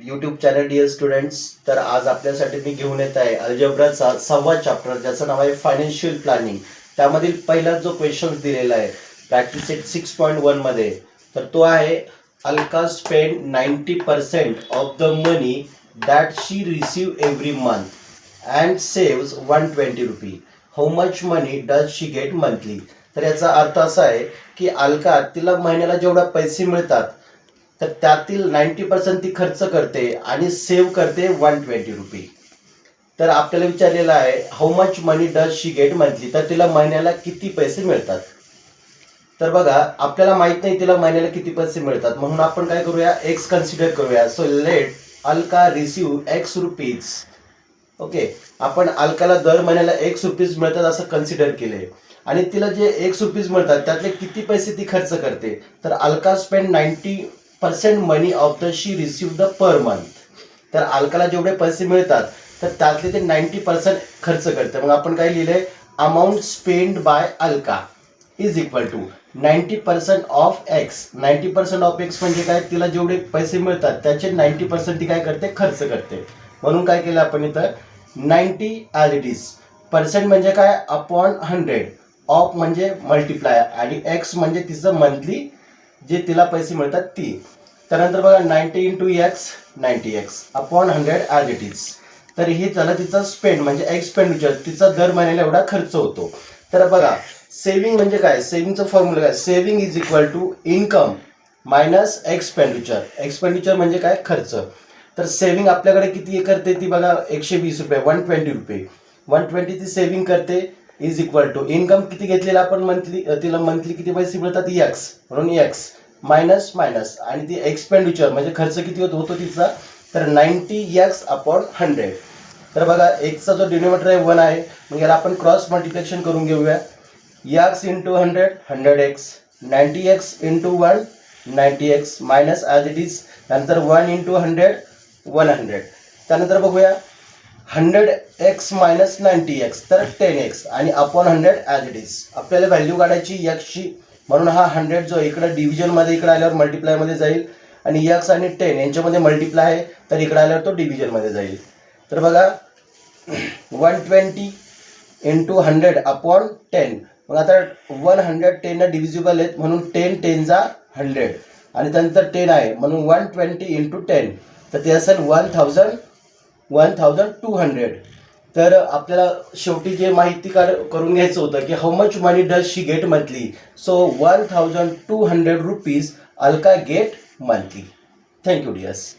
YouTube channel dear students. तर आज आपल्यासाठी मी घेऊन येत आहे अल्जेब्राचा 6वा चॅप्टर, ज्याचं नाव आहे फायनान्शियल प्लॅनिंग. त्यामधील पहिला जो क्वेश्चन दिलेला आहे प्रॅक्टिस सेट 6.1 मध्ये, तर तो आहे Alka spend 90% of the money that she receive every month and saves 120 RuPay. How much money does she get monthly. तर याचा अर्थ असा आहे की अलका तिला महिन्याला जेवढा पैसे मिळतात तर त्यातील 90% ती खर्च करते आणि सेव्ह करते 120 रुपी. तर आपल्याला विचारलेलं आहे how much money does she get monthly, तर तिला महिन्याला किती पैसे मिळतात. तर बघा, आपल्याला माहित नाही तिला महिन्याला किती पैसे मिळतात, म्हणून आपण काय करूया, एक्स कन्सिडर करूया. So let Alka receive x rupees. Okay, आपण अलकाला दर महिन्याला एक्स रुपीज मिळतात असं कन्सिडर केले आणि तिला जे एक्स रुपीज मिळतात त्यातले किती पैसे ती खर्च करते. तर Alka spend 90% money of the she receive the per month. तर अलकाला जेवढे पैसे मिळतात तर त्यातले ते 90% खर्च करते. मग आपण काय लिहिले, amount spend by Alka is equal to 90% of X. 90% of X म्हणजे काय, तिला जेवढे पैसे मिळतात त्याचे 90% ती काय करते, खर्च करते. म्हणून काय केलं आपण इथं 90 ॲज इट इज. पर्सेंट म्हणजे काय, अपॉन 100. ऑफ म्हणजे मल्टिप्लाय आणि एक्स म्हणजे तिचं मंथली जे तिला पैसे मिळतात ती. त्यानंतर बघा 90 into x 90x upon 100 as it is. तर हे झालं तिचा स्पेंड म्हणजे एक्सपेंडिचर, तिचा दर महिन्याला एवढा खर्च होतो. तर बघा, सेव्हिंग म्हणजे काय, सेव्हिंगचं फॉर्म्युला काय, saving is equal to income minus expenditure. Expenditure म्हणजे काय, खर्च. तर सेव्हिंग आपल्याकडे किती करते ती बघा, 120 रुपये, 120 रुपये, 120 ती सेव्हिंग करते इज इक्वल टू इन्कम किती घेतलेला आपण मंथली, तिला मंथली किती पैसे मिळतात एक्स, म्हणून एक्स मायनस मायनस आणि ती एक्सपेंडिचर म्हणजे खर्च किती होतो तिचा, तर 90x अपॉन 100. तर बघा, एक्सचा जो डिनोमिनेटर आहे 1 आहे, मग याला आपण क्रॉस मल्टिप्लिकेशन करून घेऊया. x into 100 100x, 90x into 1 90x minus as it is. त्यानंतर 1 इंटू 100 100. त्यानंतर बघूया 100x मायनस 90x तर 10x आणि अपॉन 100 ॲज इट इज. आपल्याला व्हॅल्यू काढायची एक्सची, म्हणून हा 100 जो इकडे डिव्हिजनमध्ये इकडे आल्यावर मल्टिप्लायमध्ये जाईल आणि एक्स आणि 10 यांच्यामध्ये मल्टिप्लाय आहे तर इकडे आल्यावर तो डिव्हिजनमध्ये जाईल. तर बघा 120 इंटू 100 अपॉन 10. मग आता 110 डिव्हिजिबल आहेत म्हणून 10 10 जा 100 आणि त्यानंतर 10 आहे म्हणून 120 इंटू 10 तर ते असेल 1200. तर आपल्याला शेवटी जे माहिती करून घ्यायचं होतं की how much money does she get monthly. So 1200 rupees Alka get monthly. Thank you dears.